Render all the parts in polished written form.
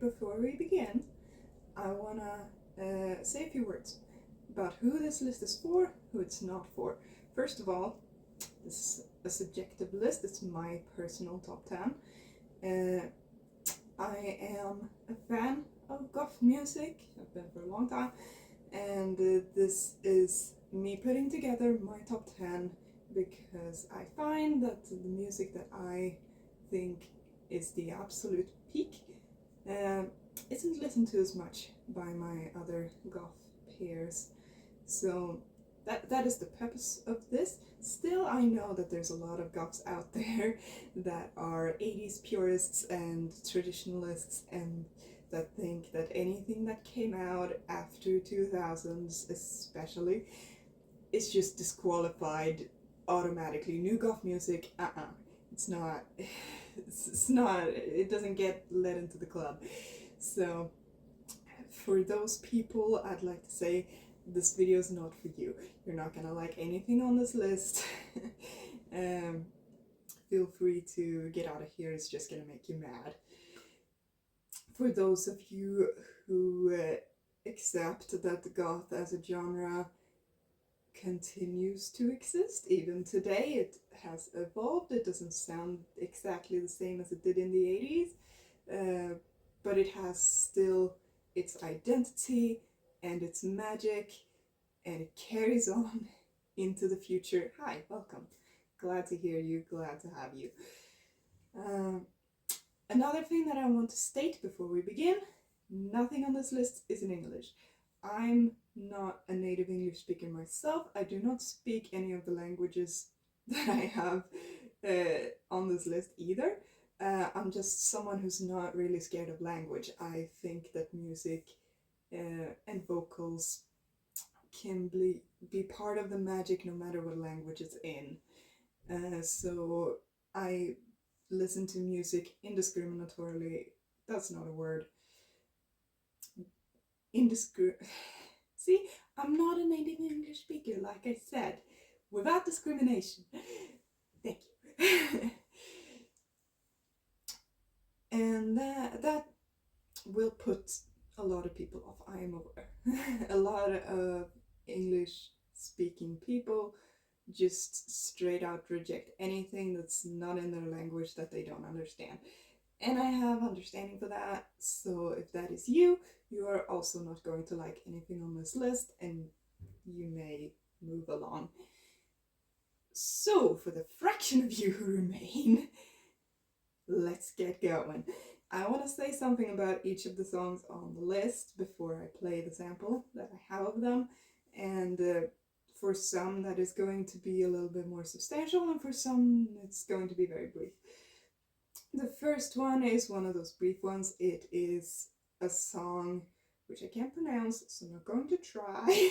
before we begin, I wanna say a few words about who this list is for, who it's not for. First of all, this is a subjective list. It's my personal top 10. I am a fan of goth music. I've been for a long time, and this is me putting together my top 10 because I find that the music that I think is the absolute peak isn't listened to as much by my other goth peers. So that is the purpose of this. Still, I know that there's a lot of goths out there that are 80s purists and traditionalists and that think that anything that came out after 2000s especially is just disqualified automatically. New goth music, it's not, it doesn't get let into the club. So for those people, I'd like to say this video is not for you. You're not gonna like anything on this list. Feel free to get out of here, it's just gonna make you mad. For those of you who accept that goth as a genre continues to exist, even today it has evolved, it doesn't sound exactly the same as it did in the 80s, but it has still its identity and its magic, and it carries on into the future. Hi, welcome. Glad to hear you, glad to have you. Another thing that I want to state before we begin, nothing on this list is in English. I'm not a native English speaker myself. I do not speak any of the languages that I have on this list either. I'm just someone who's not really scared of language. I think that music and vocals can be part of the magic no matter what language it's in. So I listen to music indiscriminatorily. That's not a word. See, I'm not a native English speaker, like I said, without discrimination. Thank you. And that will put a lot of people off, I am aware. A lot of English speaking people just straight out reject anything that's not in their language that they don't understand. And I have understanding for that, so if that is you, you are also not going to like anything on this list and you may move along. So for the fraction of you who remain, let's get going. I want to say something about each of the songs on the list before I play the sample that I have of them, and for some that is going to be a little bit more substantial, and for some it's going to be very brief. The first one is one of those brief ones. It is a song which I can't pronounce, so I'm not going to try,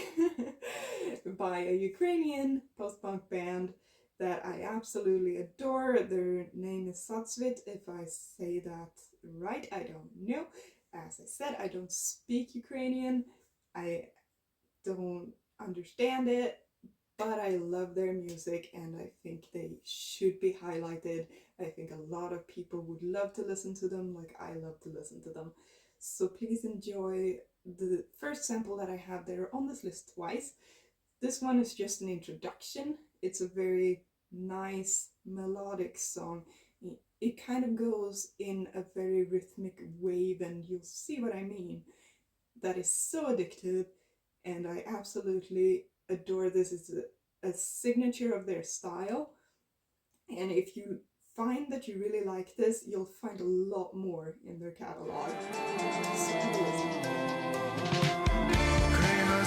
by a Ukrainian post-punk band that I absolutely adore. Their name is Sylwinter, if I say that right, I don't know. As I said, I don't speak Ukrainian, I don't understand it, but I love their music and I think they should be highlighted. I think a lot of people would love to listen to them like I love to listen to them. So please enjoy the first sample that I have there on this list twice. This one is just an introduction. It's a very nice melodic song. It kind of goes in a very rhythmic wave, and you'll see what I mean. That is so addictive, and I absolutely adore this. It's a signature of their style, and if you find that you really like this, you'll find a lot more in their catalog.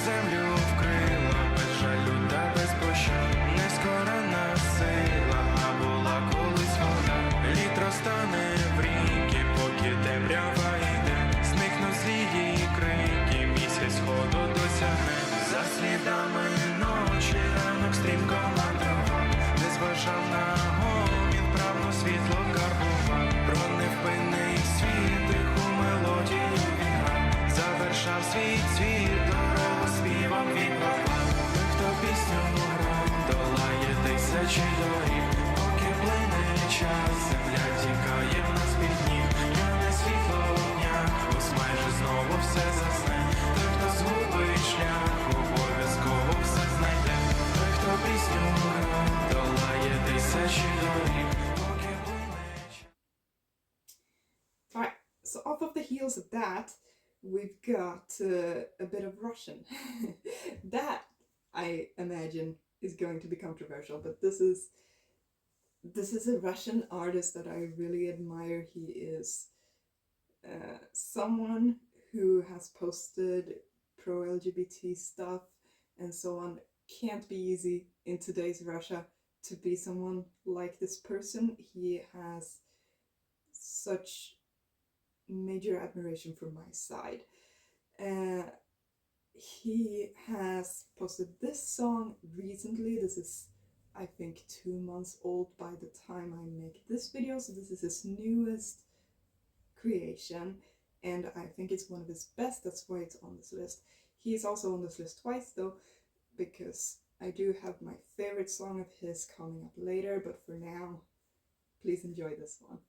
Землю вкрила без жалю та без пощад. Нескорена сила, а була колись вода. Лід розтане в ріки, поки темрява йде. Зникнуть злії крики, місяць сходу досягне. За слідами ночі ранок стрімко мандрував. Не зважав на гомін, правно світло карбував. Про невпинний світ, тиху мелодію він грав. Завершав свій цвіт, дорогу співом він попав. Той, хто пісню грав, долає тисячі доріг. Поки плине час, земля тікає в нас під ніг. Я не світло So off of the heels of that, we've got a bit of Russian. That, I imagine, is going to be controversial, but this is a Russian artist that I really admire. He is someone who has posted pro-LGBT stuff and so on. Can't be easy in today's Russia to be someone like this person. He has such major admiration from my side. He has posted this song recently. This is, I think, 2 months old by the time I make this video, so this is his newest creation, and I think it's one of his best. That's why it's on this list. He's also on this list twice though, because I do have my favorite song of his coming up later, but for now, please enjoy this one.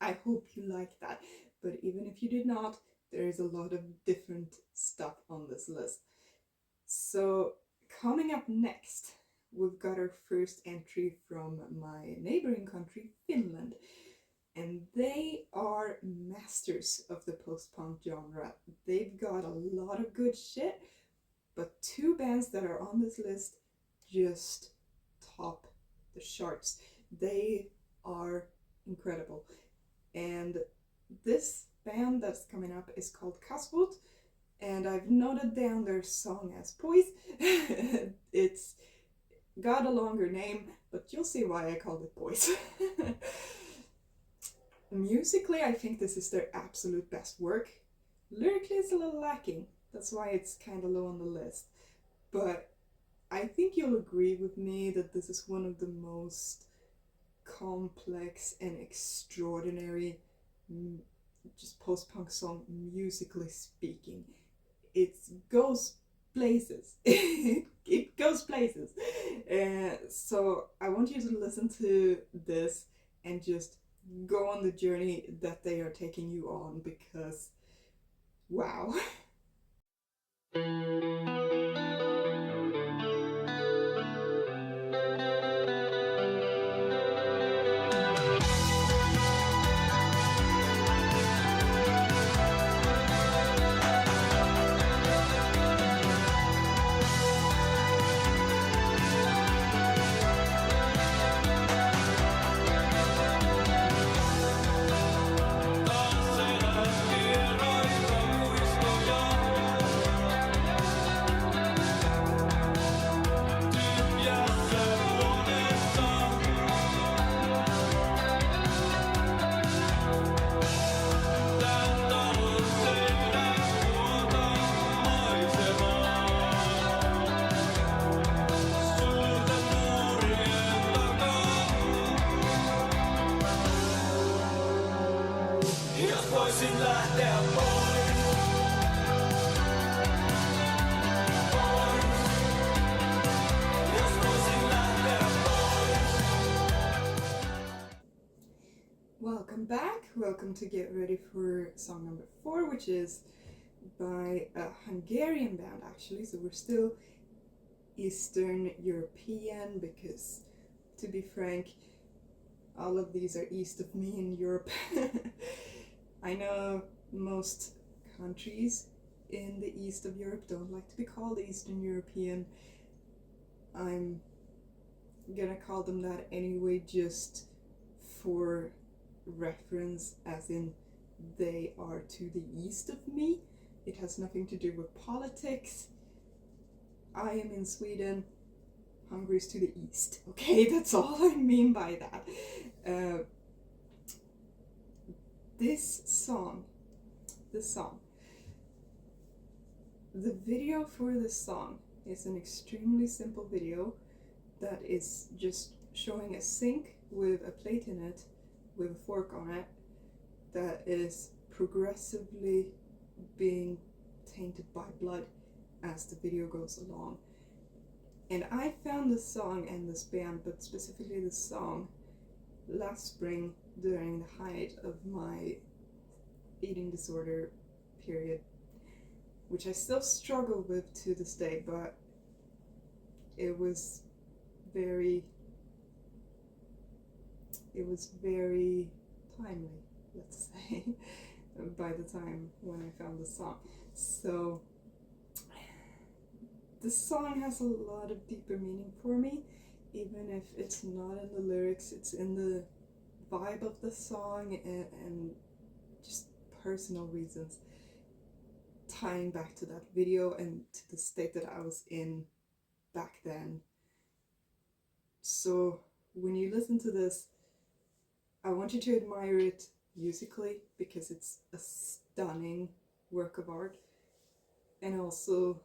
I hope you like that, but even if you did not, there is a lot of different stuff on this list. So coming up next, we've got our first entry from my neighboring country, Finland, and they are masters of the post-punk genre. They've got a lot of good shit, but 2 bands that are on this list just top the charts. They are incredible. And this band that's coming up is called Kasvot, and I've noted down their song as Poise. It's got a longer name, but you'll see why I called it Poise. Musically, I think this is their absolute best work. Lyrically, it's a little lacking. That's why it's kind of low on the list. But I think you'll agree with me that this is one of the most complex and extraordinary just post-punk song, musically speaking. It goes places. It goes places. So I want you to listen to this and just go on the journey that they are taking you on, because wow. Welcome back. Welcome to get ready for song number 4, which is by a Hungarian band actually. So we're still Eastern European, because to be frank, all of these are east of me in Europe. I know most countries in the east of Europe don't like to be called Eastern European. I'm gonna call them that anyway, just for reference, as in they are to the east of me. It has nothing to do with politics. I am in Sweden, Hungary is to the east, okay? That's all I mean by that. This song, the video for this song is an extremely simple video that is just showing a sink with a plate in it, with a fork on it, that is progressively being tainted by blood as the video goes along. And I found this song and this band, but specifically this song, last spring during the height of my eating disorder period, which I still struggle with to this day, but it was very timely, let's say, by the time when I found the song. So the song has a lot of deeper meaning for me, even if it's not in the lyrics, it's in the vibe of the song and just personal reasons tying back to that video and to the state that I was in back then. So when you listen to this, I want you to admire it musically because it's a stunning work of art, and also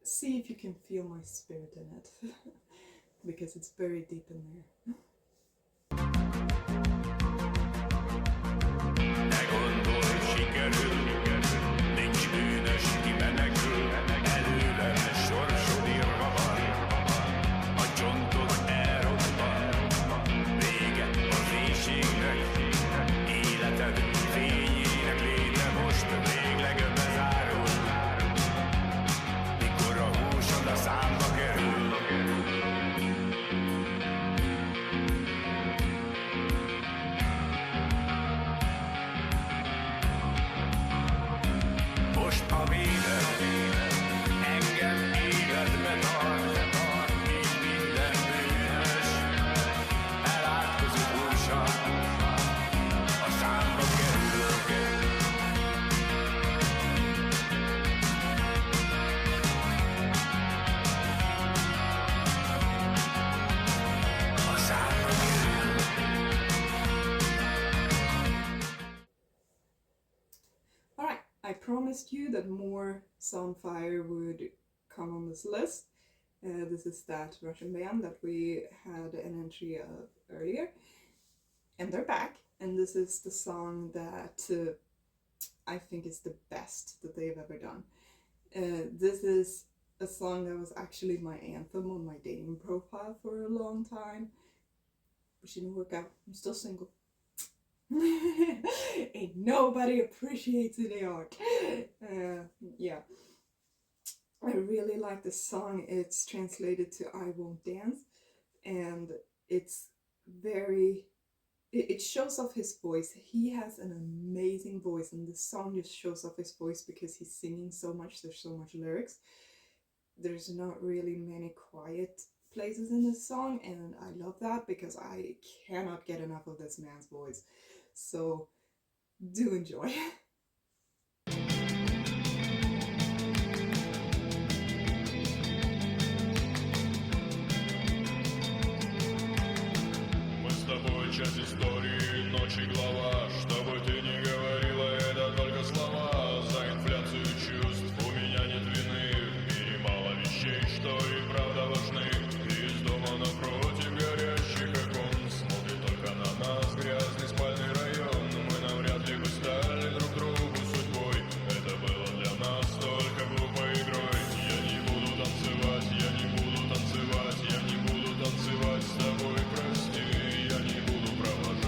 see if you can feel my spirit in it because it's very deep in there. I promised you that more Sunfire would come on this list. This is that Russian band that we had an entry of earlier, and they're back, and this is the song that I think is the best that they've ever done. This is a song that was actually my anthem on my dating profile for a long time, but she didn't work out. I'm still single. Ain't nobody appreciates the art. Yeah, I really like the song. It's translated to I Won't Dance, and it's very, it shows off his voice. He has an amazing voice, and the song just shows off his voice because he's singing so much. There's so much lyrics. There's not really many quiet places in this song, and I love that because I cannot get enough of this man's voice. So do enjoy. Мы с тобой часть истории, ночи глава. Что бы ты ни говорила, это только слова. За инфляцию чувств у меня нет вины. В мире мало вещей, что и правда важны. Ты из дома напротив горящих окон. Смотрит только на нас грязный спальный район. Мы навряд ли бы стали друг другу судьбой. Это было для нас только глупой игрой. Я не буду танцевать, я не буду танцевать, я не буду танцевать с тобой, прости. Я не буду провожать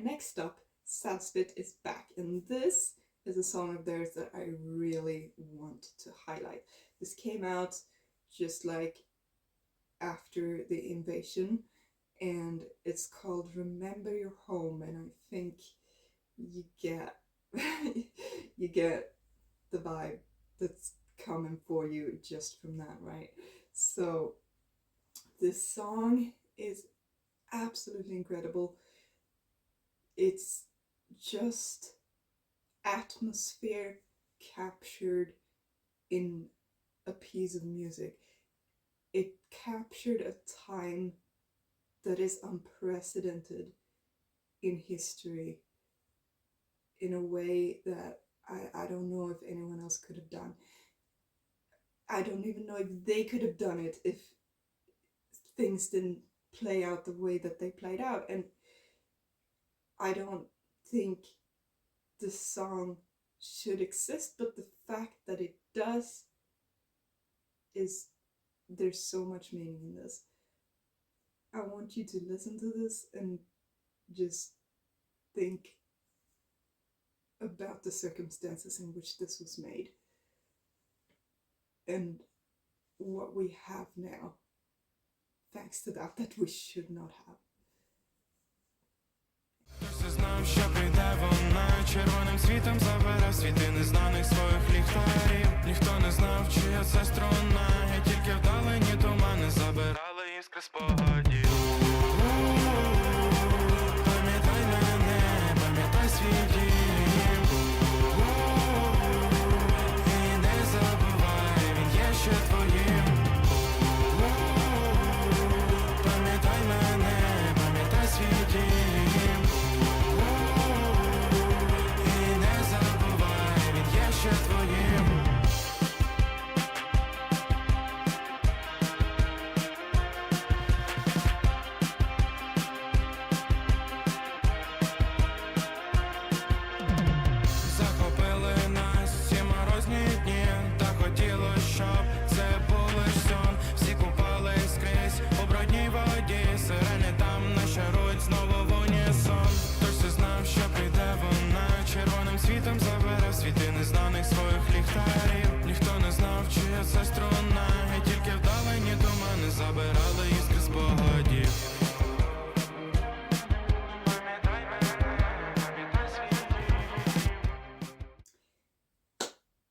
next stop, Salspit, is back, and this is a song of theirs that I really want to highlight. This came out just like after the invasion, and it's called Remember Your Home, and I think you get you get the vibe that's coming for you just from that, right? So this song is absolutely incredible. It's just atmosphere captured in a piece of music. It captured a time that is unprecedented in history in a way that I don't know if anyone else could have done. I don't even know if they could have done it if things didn't play out the way that they played out. And I don't think this song should exist, but the fact that it does is, there's so much meaning in this. I want you to listen to this and just think about the circumstances in which this was made and what we have now thanks to that we should not have. Хтось знав, що прийде вона, червоним світом забере світи незнаних своїх ліхтарів. Ніхто не знав, чия це струна, і тільки вдалені тумани забирали іскри спогадів. Пам'ятай мене, пам'ятай свій дім. І не забувай, він є ще твоїм. Пам'ятай мене, пам'ятай свій дім.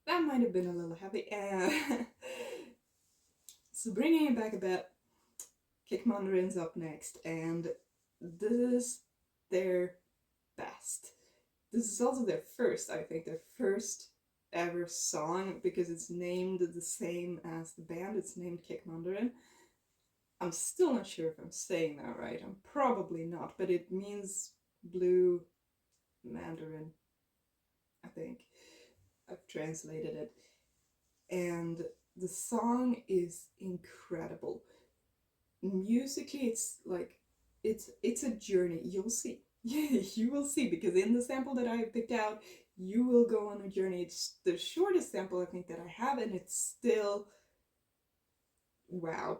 That might have been a little heavy. So bringing it back a bit, Kick Mandarin's up next, and this is their best. This is also their first, I think, their first ever song, because it's named the same as the band. It's named Kick Mandarin. I'm still not sure if I'm saying that right. I'm probably not, but it means blue mandarin, I think. I've translated it. And the song is incredible. Musically, it's like, it's a journey. You'll see. You will see, because in the sample that I picked out, you will go on a journey. It's the shortest sample I think that I have, and it's still, wow.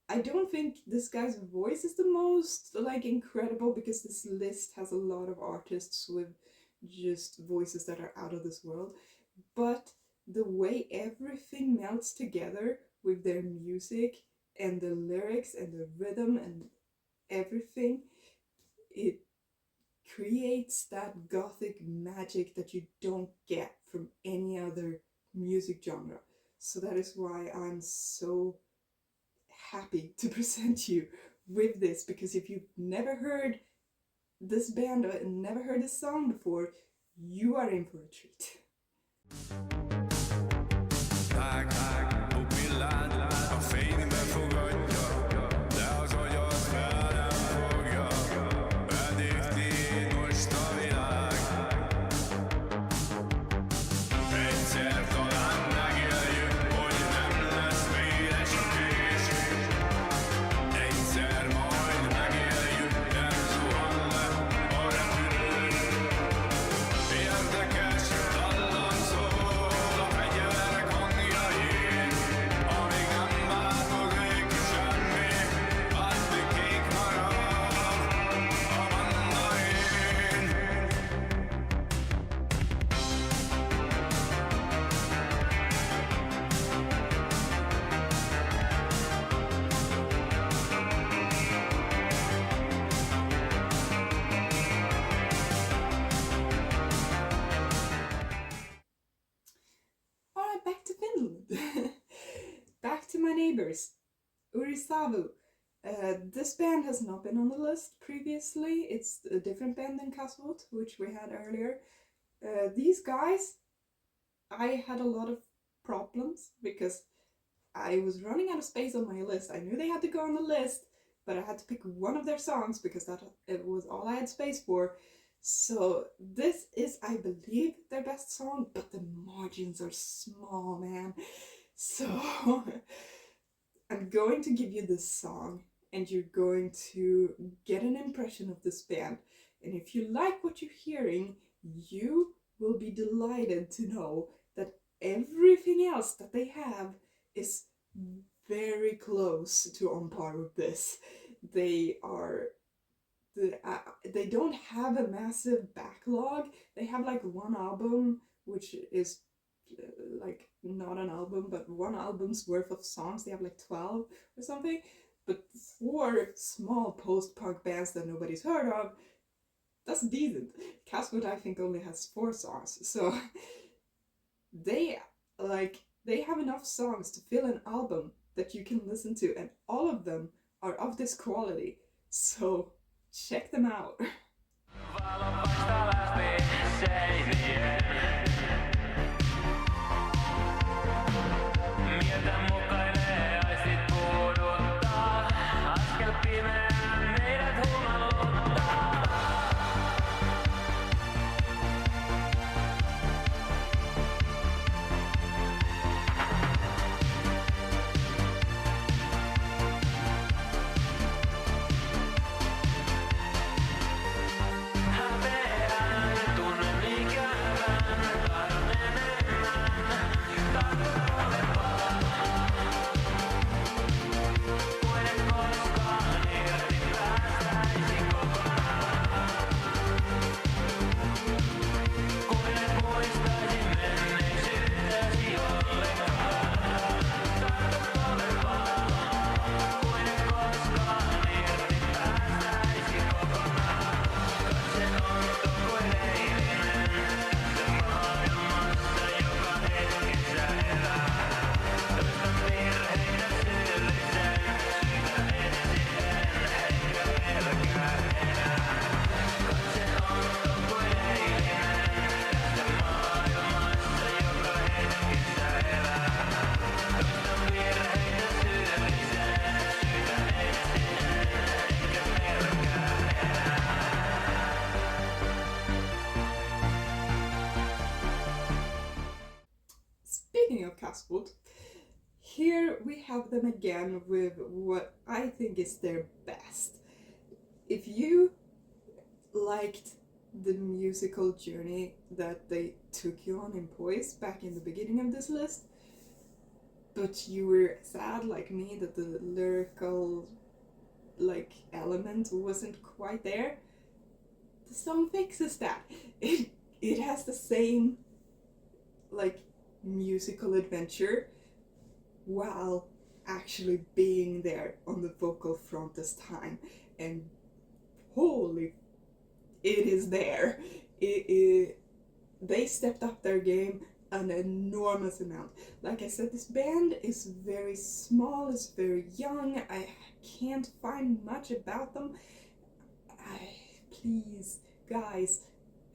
I don't think this guy's voice is the most like incredible, because this list has a lot of artists with just voices that are out of this world, but the way everything melts together with their music and the lyrics and the rhythm and everything, it creates that gothic magic that you don't get from any other music genre. So that is why I'm so happy to present you with this, because if you've never heard this band or never heard this song before, you are in for a treat. Érdekes, dallamszó. my neighbors, Urisavu. This band has not been on the list previously. It's a different band than Kasvot, which we had earlier. These guys, I had a lot of problems because I was running out of space on my list. I knew they had to go on the list, but I had to pick one of their songs because it was all I had space for. So this is, I believe, their best song, but the margins are small, man. So I'm going to give you this song, and you're going to get an impression of this band. And if you like what you're hearing, you will be delighted to know that everything else that they have is very close to on par with this. They don't have a massive backlog. They have like one album, which is like not an album, but one album's worth of songs. They have like 12 or something. But for small post-punk bands that nobody's heard of, that's decent. Kasvot, I think, only has 4 songs. So they have enough songs to fill an album that you can listen to, and all of them are of this quality. So check them out. Speaking of Kasvot, here we have them again with what I think is their best. If you liked the musical journey that they took you on in Poise back in the beginning of this list, but you were sad like me that the lyrical element wasn't quite there, the song fixes that. It has the same musical adventure while actually being there on the vocal front this time, and holy, it is there. They stepped up their game an enormous amount. Like I said, this band is very small, it's very young. I can't find much about them. Please, guys,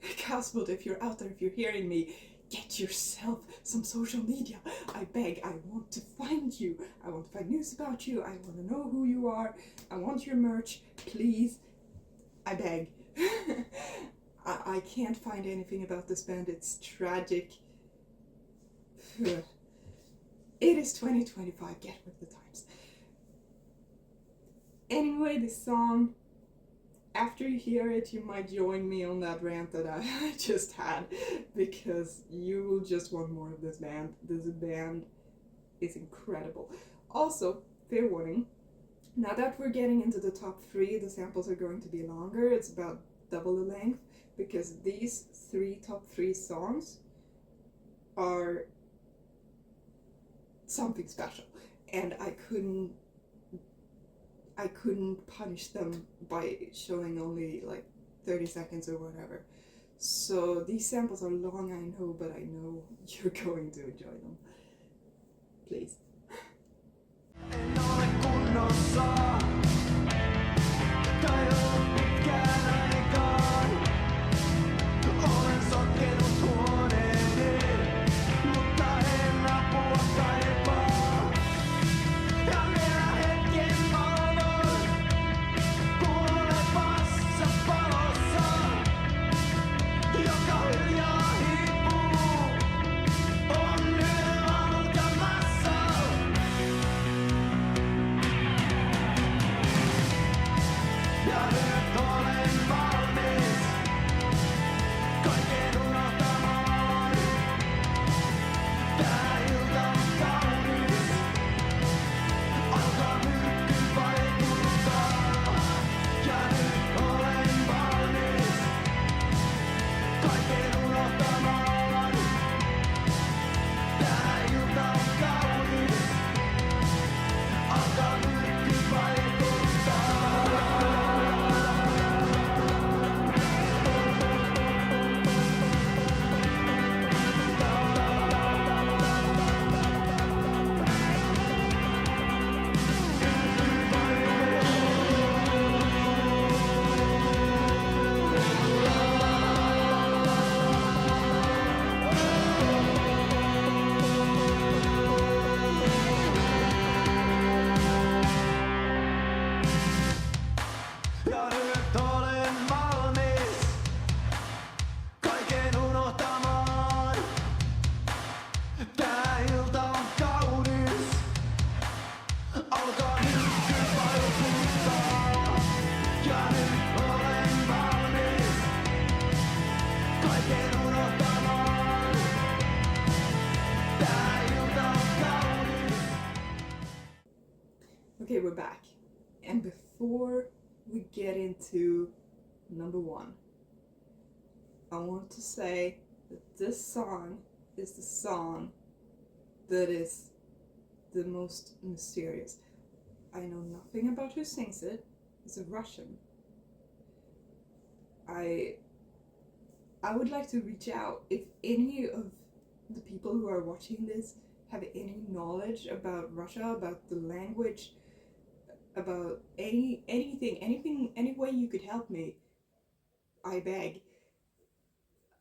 Kasvot, if you're out there, if you're hearing me, get yourself some social media. I beg. I want to find you. I want to find news about you. I want to know who you are. I want your merch. Please. I beg. I can't find anything about this band. It's tragic. It is 2025. Get with the times. Anyway, this song, after you hear it, you might join me on that rant that I just had, because you will just want more of this band. This band is incredible. Also, fair warning, now that we're getting into the top 3, the samples are going to be longer. It's about double the length, because these top 3 songs are something special, and I couldn't punish them by showing only 30 seconds or whatever. So these samples are long, I know, but I know you're going to enjoy them. Please. Okay, we're back. And before we get into number 1, I want to say that this song is the song that is the most mysterious. I know nothing about who sings it. It's a Russian. I would like to reach out if any of the people who are watching this have any knowledge about Russia, about the language, about anything, any way you could help me. I beg.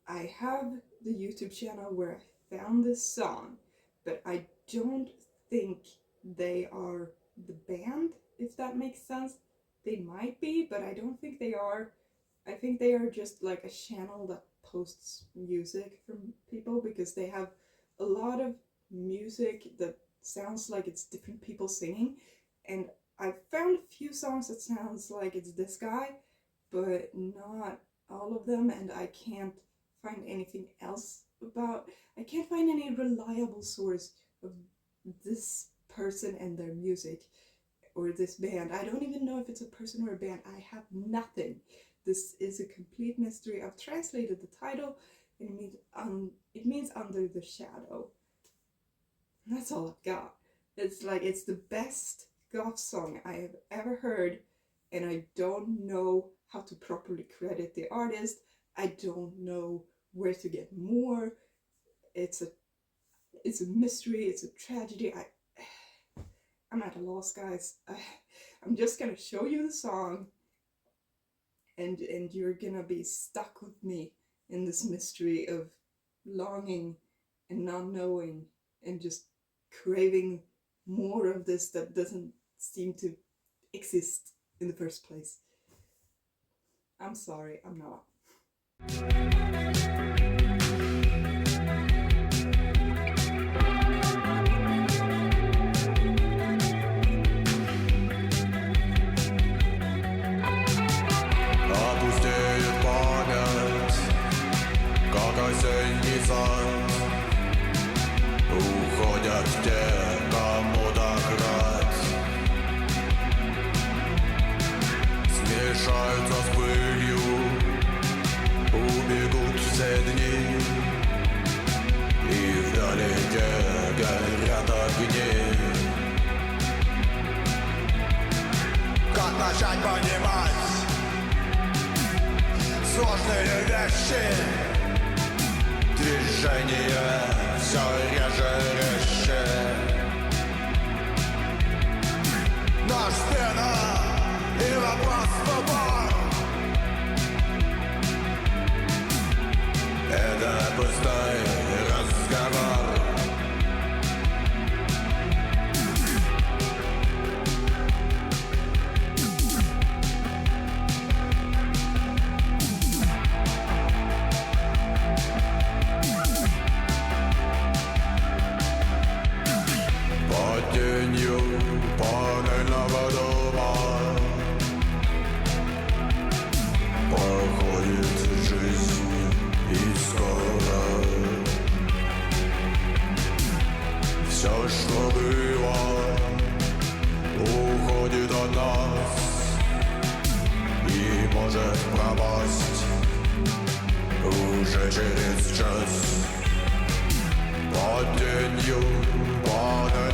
I have the YouTube channel where I found this song, but I don't think they are the band, if that makes sense. They might be, but I don't think they are. I think they are just like a channel that posts music from people, because they have a lot of music that sounds like it's different people singing, and I found a few songs that sounds like it's this guy, but not all of them, and I can't find anything else I can't find any reliable source of this person and their music, or this band. I don't even know if it's a person or a band. I have nothing. This is a complete mystery. I've translated the title, and it means Under the Shadow. And that's all I've got. It's like, it's the best goth song I have ever heard, and I don't know how to properly credit the artist. I don't know where to get more. It's a mystery, it's a tragedy. I'm at a loss, guys. I'm just gonna show you the song, and you're gonna be stuck with me in this mystery of longing and not knowing and just craving more of this that doesn't seem to exist in the first place. I'm sorry, I'm not. Опустеет память, как осенний сад. Уходят те, кому так рад. Смешаются с пылью, убегут все дни, и вдалеке горят огни. Как начать понимать сложные вещи? Движение все реже. Наш спина и вопрос в упор. Это пустой разговор. Под тенью панельного дома проходит жизнь, и скоро все, что было, уходит от нас и может пропасть уже через час. Под тенью панельного